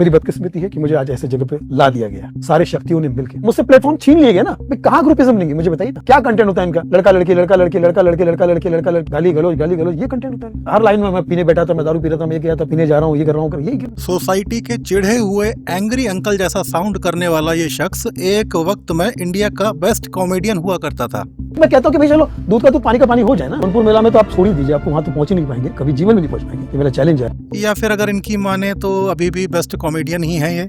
मेरी बदकिस्मती है कि मुझे आज ऐसे जगह पे ला दिया गया। सारे शक्तियों ने मिलकर मुझसे प्लेटफॉर्म छीन लिए गए ना। मैं कहाँ ग्रुपिज्म लेंगे, मुझे बताइए क्या कंटेंट होता है इनका? लड़का लड़की लड़का लड़की लड़का लड़की लड़का लड़की लड़का लड़की, गाली गलोच ये कंटेंट होता है। हर लाइन में मैं पीने बैठा था, मैं दारू पी रहा था, मैं ये किया था, पीने जा रहा हूँ, ये कर रहा हूँ, यही सोसाइटी के चिढ़े हुए एंग्री अंकल जैसा साउंड करने वाला ये शख्स एक वक्त में इंडिया का बेस्ट कॉमेडियन हुआ करता था। मैं कहता हूँ कि भाई चलो दूध का दूध पानी का पानी हो जाए ना। कानपुर मेला में तो आप छोड़ ही दीजिए, आपको वहां तो पहुंच ही नहीं पाएंगे, कभी जीवन में नहीं पहुंच पाएंगे। ये मेरा चैलेंज है। या फिर अगर इनकी माने तो अभी भी बेस्ट कॉमेडियन ही है ये।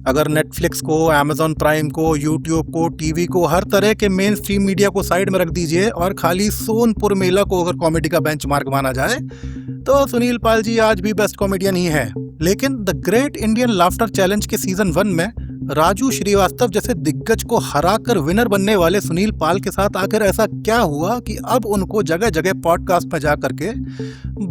अगर नेटफ्लिक्स को, अमेजॉन प्राइम को, यूट्यूब को, टीवी को, हर तरह के मेन स्ट्रीम मीडिया को साइड में रख दीजिए और खाली सोनपुर मेला को अगर कॉमेडी का बेंचमार्क माना जाए तो सुनील पाल जी आज भी बेस्ट कॉमेडियन ही है। लेकिन the great Indian laughter challenge के सीजन 1 में राजू श्रीवास्तव जैसे दिग्गज को हराकर विनर बनने वाले सुनील पाल के साथ आखिर ऐसा क्या हुआ कि अब उनको जगह जगह पॉडकास्ट में जा करके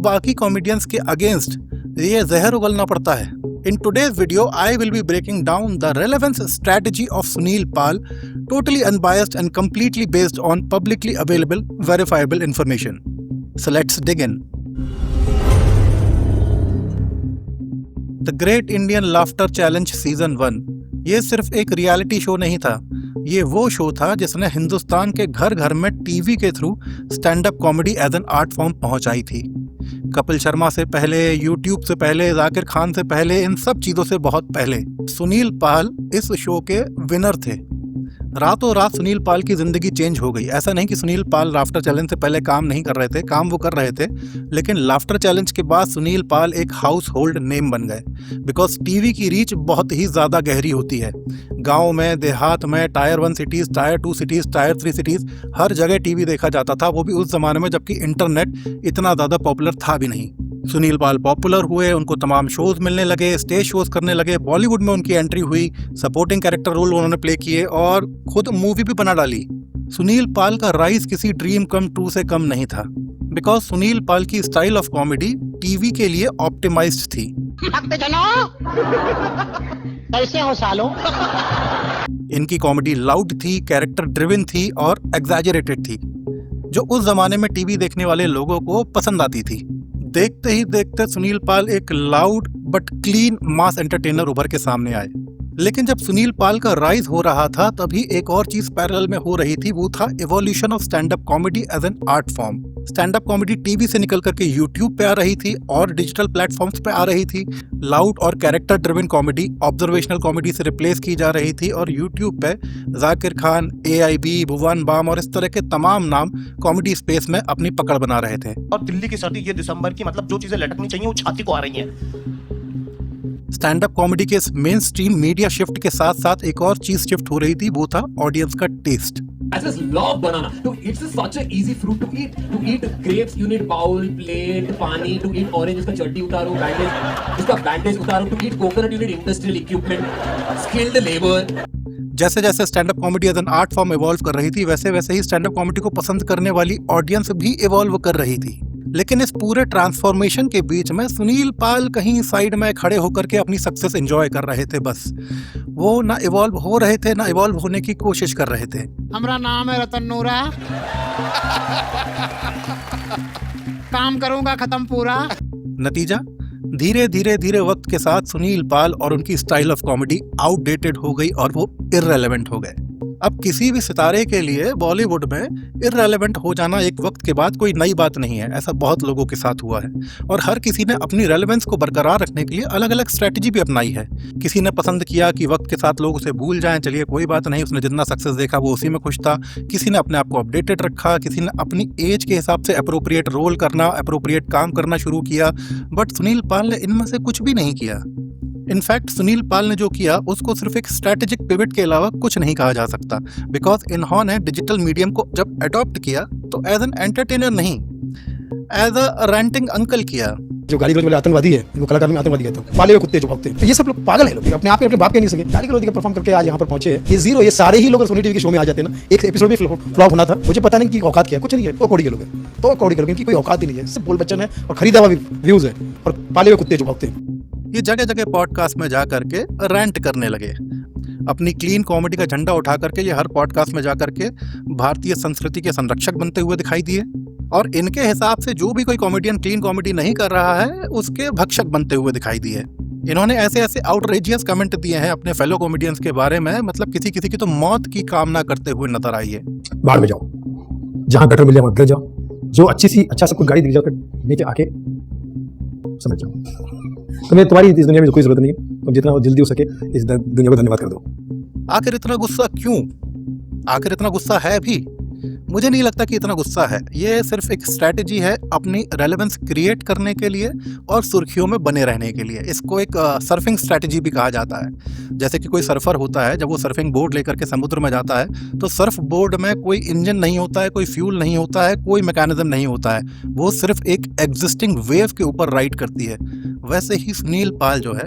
बाकी कॉमेडियंस के अगेंस्ट ये जहर उगलना पड़ता है। In today's video, I will be breaking down the relevance strategy of Sunil Pal, totally unbiased and completely based on publicly available, verifiable information. So let's dig in. The Great Indian Laughter Challenge Season 1 ये सिर्फ एक reality show नहीं था, ये वो show था जिसने हिंदुस्तान के घर घर में टीवी के through stand up comedy as an art form पहुंचाई थी। कपिल शर्मा से पहले, यूट्यूब से पहले, जाकिर खान से पहले, इन सब चीज़ों से बहुत पहले सुनील पाल इस शो के विनर थे। रातों रात सुनील पाल की ज़िंदगी चेंज हो गई। ऐसा नहीं कि सुनील पाल लाफ्टर चैलेंज से पहले काम नहीं कर रहे थे, काम वो कर रहे थे, लेकिन लाफ्टर चैलेंज के बाद सुनील पाल एक हाउस होल्ड नेम बन गए। बिकॉज टीवी की रीच बहुत ही ज़्यादा गहरी होती है। गाँव में, देहात में, tier 1 cities, tier 2 cities, tier 3 cities, हर जगह टीवी देखा जाता था, वो भी उस ज़माने में जबकि इंटरनेट इतना ज़्यादा पॉपुलर था भी नहीं। सुनील पाल पॉपुलर हुए, उनको तमाम शोज मिलने लगे, स्टेज शोज करने लगे, बॉलीवुड में उनकी एंट्री हुई, सपोर्टिंग कैरेक्टर रोल उन्होंने प्ले किए और खुद मूवी भी बना डाली। सुनील पाल का राइज किसी ड्रीम कम ट्रू से कम नहीं था, बिकॉज सुनील पाल की स्टाइल ऑफ कॉमेडी टीवी के लिए ऑप्टिमाइज्ड थी। कैसे हो सालों? इनकी कॉमेडी लाउड थी, कैरेक्टर ड्रिवन थी और एग्जैजरेटेड थी, जो उस जमाने में टीवी देखने वाले लोगों को पसंद आती थी। देखते ही देखते सुनील पाल एक loud but clean mass entertainer उभर के सामने आए। लेकिन जब सुनील पाल का राइज हो रहा था तभी एक और चीज पैरेलल में हो रही थी, वो था evolution of stand up comedy as an art form. Stand up comedy TV से निकल करके यूट्यूब पे आ रही थी और डिजिटल प्लेटफॉर्म्स पे आ रही थी। लाउड और character driven comedy observational comedy से रिप्लेस की जा रही थी और यूट्यूब पे जाकिर खान, AIB, भुवन बाम और इस तरह के तमाम नाम कॉमेडी स्पेस में अपनी पकड़ बना रहे थे। और दिल्ली की सर्दी ये दिसंबर की, मतलब जो चीजें लटकनी चाहिए वो छाती को आ रही हैं। स्टैंड अप कॉमेडी के इस मेन स्ट्रीम मीडिया शिफ्ट के साथ साथ एक और चीज शिफ्ट हो रही थी, वो था ऑडियंस का test. I just love banana. It's such an easy fruit to eat. To eat grapes, you need bowl, plate, पानी. To eat orange, उसका चड्डी उतारो, bandage, उसका bandage उतारो. To eat coconut, you need industrial equipment, skilled labor. जैसे जैसे stand up comedy as an art form evolve कर रही थी, वैसे वैसे ही स्टैंड अप कॉमेडी को पसंद करने वाली ऑडियंस भी इवॉल्व कर रही थी। लेकिन इस पूरे ट्रांसफॉर्मेशन के बीच में सुनील पाल कहीं साइड में खड़े होकर के अपनी सक्सेस एंजॉय कर रहे थे। बस वो ना इवॉल्व हो रहे थे, ना इवॉल्व होने की कोशिश कर रहे थे। हमारा नाम है रतन नूरा, काम करूंगा खत्म पूरा। नतीजा, धीरे धीरे धीरे वक्त के साथ सुनील पाल और उनकी स्टाइल ऑफ कॉमेडी आउटडेटेड हो गई और वो इररेलेवेंट हो गए। अब किसी भी सितारे के लिए बॉलीवुड में इररेलेवेंट हो जाना एक वक्त के बाद कोई नई बात नहीं है। ऐसा बहुत लोगों के साथ हुआ है और हर किसी ने अपनी रेलेवेंस को बरकरार रखने के लिए अलग अलग स्ट्रेटजी भी अपनाई है। किसी ने पसंद किया कि वक्त के साथ लोग उसे भूल जाएं, चलिए कोई बात नहीं, उसने जितना सक्सेस देखा वो उसी में खुश था। किसी ने अपने आप को अपडेटेड रखा, किसी ने अपनी एज के हिसाब से अप्रोप्रिएट रोल करना, अप्रोप्रिएट काम करना शुरू किया। बट सुनील पाल ने इनमें से कुछ भी नहीं किया। इनफैक्ट सुनील पाल ने जो किया उसको सिर्फ एक स्ट्रैटेजिक पिवट के अलावा कुछ नहीं कहा जा सकता, बिकॉज इन्होंने डिजिटल मीडियम को जब अडॉप्ट किया तो एज एन एंटरटेनर नहीं, एज अ रेंटिंग अंकल किया। जो गाली गलौज वाले आतंकवादी है, इनको कलाकार में आतंकवादी कहते हैं, पाले हुए कुत्ते जो भौंकते हैं, ये सब लोग पागल है। लोग अपने आप अपने बाप कह नहीं सके, गाली गलौज का परफॉर्म करके आज यहाँ पर पहुंचे। ये जीरो, ये सारे ही लोग सोनी टीवी के शो में आ जाते हैं ना। एक एपिसोड भी फ्लॉप होना था, मुझे पता नहीं कि औकात क्या है, कुछ नहीं है, तो कौड़ी के लोग हैं, तो कौड़ी के लोग, इनकी कोई औकात ही नहीं है, सिर्फ बोल बच्चन है और खरीदा हुआ व्यूज है और पाले हुए कुत्ते जो भौंकते हैं। ये जगह जगह पॉडकास्ट में जा करके रेंट करने लगे। अपनी क्लीन कॉमेडी का झंडा उठा करके ये हर पॉडकास्ट में जा करके भारतीय संस्कृति के संरक्षक बनते हुए दिखाई दिए और इनके हिसाब से जो भी कोई कॉमेडियन क्लीन कॉमेडी नहीं कर रहा है उसके भक्षक बनते हुए दिखाई दिए। इन्होंने ऐसे ऐसे आउटरेजियस कमेंट दिए हैं अपने फेलो कॉमेडियंस के बारे में, मतलब किसी किसी की तो मौत की कामना करते हुए नजर आई है। बाढ़ में जाओ, जहां गटर मिले वहां गिर जाओ, जो अच्छा सब कुछ गाड़ी दी जाकर नीचे आके समझ जाओ। तुम्हें तुम्हारी इस दुनिया में कोई जरूरत नहीं है, तुम जितना जल्दी हो सके इस दुनिया को धन्यवाद कर दो। आखिर इतना गुस्सा क्यों? आखिर इतना गुस्सा है भी? मुझे नहीं लगता कि इतना गुस्सा है। ये सिर्फ एक स्ट्रैटेजी है अपनी रेलेवेंस क्रिएट करने के लिए और सुर्खियों में बने रहने के लिए। इसको एक सर्फिंग स्ट्रैटेजी भी कहा जाता है। जैसे कि कोई सर्फर होता है, जब वो सर्फिंग बोर्ड लेकर के समुद्र में जाता है तो सर्फ बोर्ड में कोई इंजन नहीं होता है, कोई फ्यूल नहीं होता है, कोई मैकेनिज्म नहीं होता है, वो सिर्फ एक एग्जिस्टिंग वेव के ऊपर राइड करती है। वैसे ही सुनील पाल जो है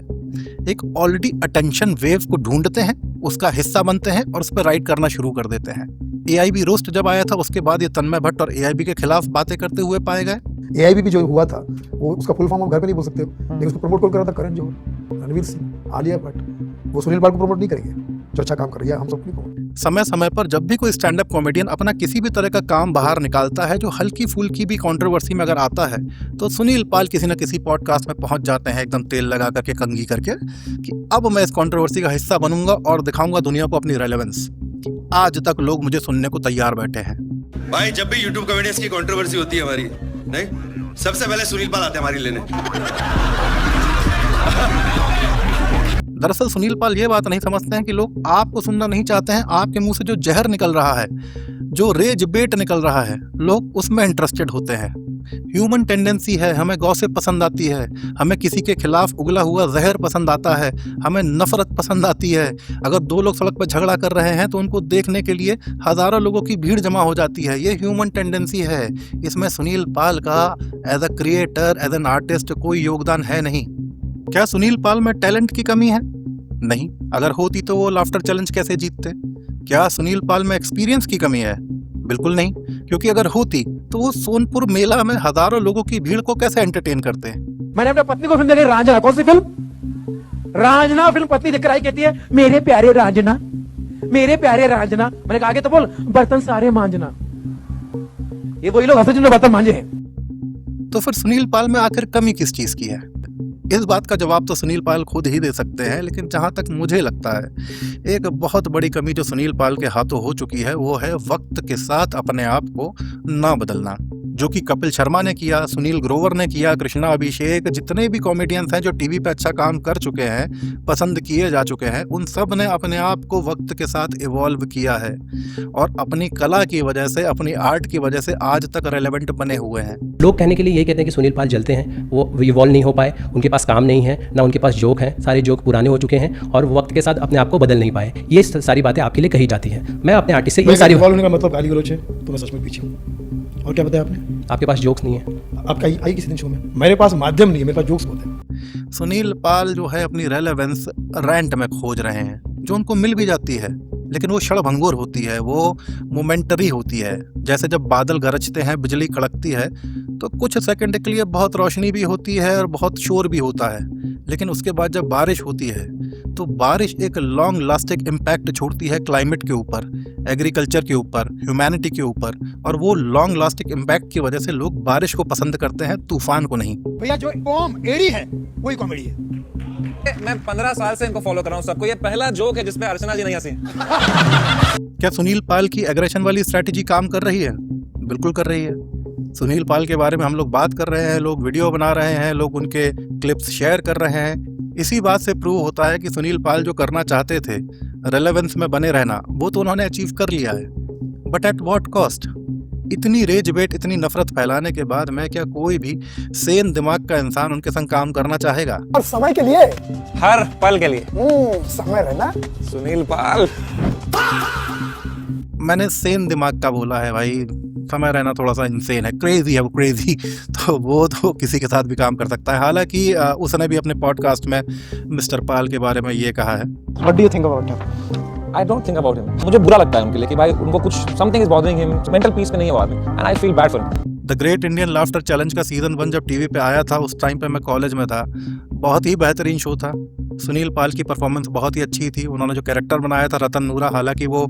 एक ऑलरेडी अटेंशन वेव को ढूंढते हैं, उसका हिस्सा बनते हैं और उस पर राइड करना शुरू कर देते हैं। AIB रोस्ट जब आया था उसके बाद ये तन्मय भट्ट और AIB के खिलाफ बातें करते हुए पाए गए। AIB भी जो हुआ था वो उसका फुल फॉर्म आप घर पे नहीं बोल सकते हो, लेकिन उसको प्रमोट कौन कर रहा था? करण जौहर, रणवीर सिंह, आलिया भट्ट। वो सुनील पाल को प्रमोट नहीं करेंगे जो अच्छा काम कर रही है, हम सब नहीं करेंगे। समय समय पर जब भी कोई स्टैंड अप कॉमेडियन अपना किसी भी तरह का काम बाहर निकालता है जो हल्की फुल्की भी कंट्रोवर्सी में अगर आता है तो सुनील पाल किसी न किसी पॉडकास्ट में पहुंच जाते हैं एकदम तेल लगा करके, कंघी करके, कि अब मैं इस कंट्रोवर्सी का हिस्सा बनूंगा और दिखाऊंगा दुनिया को अपनी रेलेवेंस। आज तक लोग मुझे सुनने को तैयार बैठे हैं। भाई जब भी यूट्यूब कॉमेडियंस की कंट्रोवर्सी होती है हमारी, नहीं सबसे पहले सुनील पाल आते हैं हमारी लेने। दरअसल सुनील पाल ये बात नहीं समझते हैं कि लोग आपको सुनना नहीं चाहते हैं। आपके मुंह से जो जहर निकल रहा है, जो रेज बेट निकल रहा है, लोग उसमें इंटरेस्टेड होते हैं। ह्यूमन टेंडेंसी है, हमें गॉसिप पसंद आती है, हमें किसी के खिलाफ उगला हुआ जहर पसंद आता है, हमें नफरत पसंद आती है। अगर दो लोग सड़क पर झगड़ा कर रहे हैं तो उनको देखने के लिए हजारों लोगों की भीड़ जमा हो जाती है। ये ह्यूमन टेंडेंसी है। इसमें सुनील पाल का as a creator, as an artist कोई योगदान है नहीं। क्या सुनील पाल में टैलेंट की कमी है? नहीं। अगर होती तो वो लाफ्टर चैलेंज कैसे जीतते? क्या सुनील पाल में एक्सपीरियंस की कमी है? बिल्कुल नहीं, क्योंकि अगर होती तो वो सोनपुर मेला में हजारों लोगों की भीड़ को कैसे एंटरटेन करते हैं। मैंने अपने पत्नी को फिल्म देखी, रांझना। कौन सी फिल्म? रांझना फिल्म। पत्नी देख कर आई, कहती है मेरे प्यारे रांझना, मेरे प्यारे रांझना। मैंने कहा आगे तो बोल, बर्तन सारे मांझना। ये वही लोग हंसे जिन्होंने बर्तन मांझे हैं। तो फिर सुनील पाल में आखिर कमी किस चीज की है? इस बात का जवाब तो सुनील पाल खुद ही दे सकते हैं, लेकिन जहां तक मुझे लगता है एक बहुत बड़ी कमी जो सुनील पाल के हाथों हो चुकी है वो है वक्त के साथ अपने आप को ना बदलना, जो कि कपिल शर्मा ने किया, सुनील ग्रोवर ने किया, कृष्णा अभिषेक, जितने भी कॉमेडियंस हैं जो टीवी पे अच्छा काम कर चुके हैं, पसंद किए जा चुके हैं, उन सब ने अपने आप को वक्त के साथ इवॉल्व किया है और अपनी कला की वजह से, अपनी आर्ट की वजह से आज तक रेलेवेंट बने हुए हैं। लोग कहने के लिए यही कहते हैं कि सुनील पाल जलते हैं, वो इवॉल्व नहीं हो पाए, उनके पास काम नहीं है, ना उनके पास जोक हैं, सारे जोक पुराने हो चुके हैं और वो वक्त के साथ अपने आप को बदल नहीं पाए। ये सारी बातें आपके लिए कही जाती हैं। मैं अपने आर्टिस्ट से ये सारी इवॉल्व होने का मतलब गाली गलौज है, तो मैं सच में पीछे हूँ। और क्या बताया आपने? आपके पास जोक्स नहीं है। आपका आई किसी दिन शो में? मेरे पास माध्यम नहीं है, मेरे पास जोक्स बहुत है। सुनील पाल जो है अपनी रेलेवेंस रैंट में खोज रहे हैं, जो उनको मिल भी जाती है, लेकिन वो क्षणभंगुर होती है, वो मोमेंटरी होती है। जैसे जब बादल गरजते हैं, बिजली कड़कती है, तो कुछ सेकंड के लिए बहुत रोशनी भी होती है और बहुत शोर भी होता है, लेकिन उसके बाद जब बारिश होती है तो बारिश एक लॉन्ग लास्टिंग इम्पैक्ट छोड़ती है क्लाइमेट के ऊपर, एग्रीकल्चर के ऊपर, ह्यूमैनिटी के ऊपर, और वो लॉन्ग लास्टिंग इम्पैक्ट की वजह से लोग बारिश को पसंद करते हैं, तूफान को नहीं। भैया जो पोम एड़ी है वही कॉमेडी है। मैं 15 साल से इनको फॉलो कर रहा हूँ सबको। ये पहला जोक है जिसपे अर्चना जी नहीं हंसी। क्या सुनील पाल की एग्रेशन वाली स्ट्रैटेजी काम कर रही है? बिल्कुल कर रही है। सुनील पाल के बारे में हम लोग बात कर रहे हैं, लोग वीडियो बना रहे हैं, लोग उनके क्लिप्स शेयर कर रहे हैं। इसी बात से प्रूव होता है कि सुनील पाल जो करना चाहते थे, रेलेवेंस में बने रहना, वो तो उन्होंने अचीव कर लिया है। But at what cost? इतनी रेज बेट, इतनी नफरत फैलाने के बाद में क्या कोई भी सेन दिमाग का इंसान उनके संग काम करना चाहेगा? और समय के लिए, हर पल के लिए समय रहना। सुनील पाल। मैंने सेन दिमाग का बोला है भाई, समय रहना थोड़ा सा इंसेन है, क्रेजी है वो, क्रेजी। तो वो तो किसी के साथ भी काम कर सकता है। हालांकि उसने भी अपने पॉडकास्ट में मिस्टर पाल के बारे में ये कहा है। What do you think about him? I don't think about him. मुझे बुरा लगता है उनके लिए कि भाई उनको कुछ something is bothering him, mental peace पे नहीं है वो आदमी, and I feel bad for him. The great Indian laughter challenge का सीजन 1 जब टीवी पे आया था, उस टाइम पे मैं कॉलेज में था। बहुत ही बेहतरीन शो था। सुनील पाल की परफॉर्मेंस बहुत ही अच्छी थी। उन्होंने जो कैरेक्टर बनाया था रतन नूरा, हालांकि वो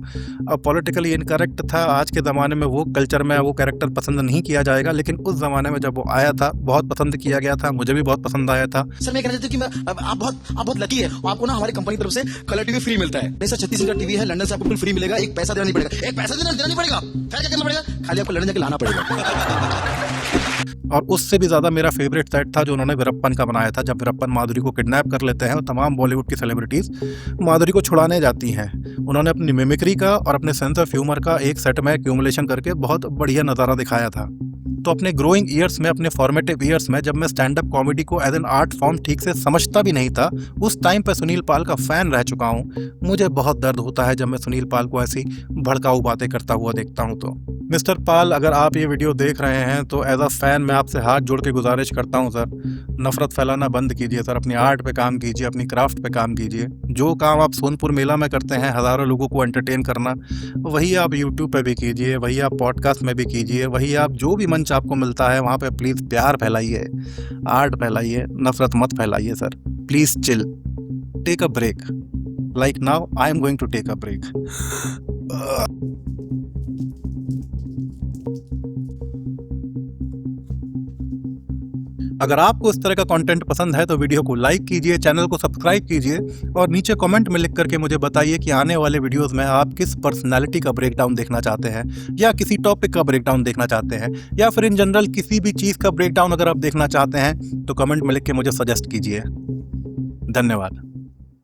पॉलिटिकली इनकरेक्ट था, आज के ज़माने में वो कल्चर में वो कैरेक्टर पसंद नहीं किया जाएगा, लेकिन उस ज़माने में जब वो आया था बहुत पसंद किया गया था, मुझे भी बहुत पसंद आया था। सर मैं कहना चाहता हूँ कि आप बहुत लकी है, आपको ना हमारी कंपनी की तरफ से कलर टीवी फ्री मिलता है। सर 36 इंच का टीवी है, लंदन से आपको बिल्कुल फ्री मिलेगा, एक पैसा देना नहीं पड़ेगा, एक पैसा देना नहीं पड़ेगा, क्या करना पड़ेगा, खाली आपको लंदन जाके लाना पड़ेगा। और उससे भी ज़्यादा मेरा फेवरेट सेट था जो उन्होंने वीरप्पन का बनाया था, जब वीरप्पन माधुरी को किडनैप कर लेते हैं और तमाम बॉलीवुड की सेलिब्रिटीज़ माधुरी को छुड़ाने जाती हैं। उन्होंने अपनी मिमिक्री का और अपने सेंस ऑफ ह्यूमर का एक सेट में एक्यूमुलेशन करके बहुत बढ़िया नज़ारा दिखाया था। तो अपने ग्रोइंग ईयर्स में, अपने फॉर्मेटिव ईयर्स में, जब मैं स्टैंड अप कॉमेडी को एज एन आर्ट फॉर्म ठीक से समझता भी नहीं था, उस टाइम पे सुनील पाल का फ़ैन रह चुका हूँ। मुझे बहुत दर्द होता है जब मैं सुनील पाल को ऐसी भड़काऊ बातें करता हुआ देखता हूँ। तो मिस्टर पाल, अगर आप ये वीडियो देख रहे हैं तो एज अ फ़ैन मैं आपसे हाथ जोड़ के गुजारिश करता हूँ सर, नफ़रत फैलाना बंद कीजिए सर, अपनी आर्ट पे काम कीजिए, अपनी क्राफ्ट पे काम कीजिए। जो काम आप सोनपुर मेला में करते हैं, हज़ारों लोगों को एंटरटेन करना, वही आप यूट्यूब पे भी कीजिए, वही आप पॉडकास्ट में भी कीजिए, वही आप जो भी मंच आपको मिलता है वहाँ पे प्लीज़ प्यार फैलाइए, आर्ट फैलाइए, नफ़रत मत फैलाइए sir. Please chill, take a break, like now I am going to take a break. अगर आपको इस तरह का कंटेंट पसंद है तो वीडियो को लाइक कीजिए, चैनल को सब्सक्राइब कीजिए और नीचे कमेंट में लिख करके मुझे बताइए कि आने वाले वीडियोस में आप किस पर्सनालिटी का ब्रेकडाउन देखना चाहते हैं, या किसी टॉपिक का ब्रेकडाउन देखना चाहते हैं, या फिर इन जनरल किसी भी चीज़ का ब्रेकडाउन अगर आप देखना चाहते हैं तो कमेंट में लिख के मुझे सजेस्ट कीजिए। धन्यवाद।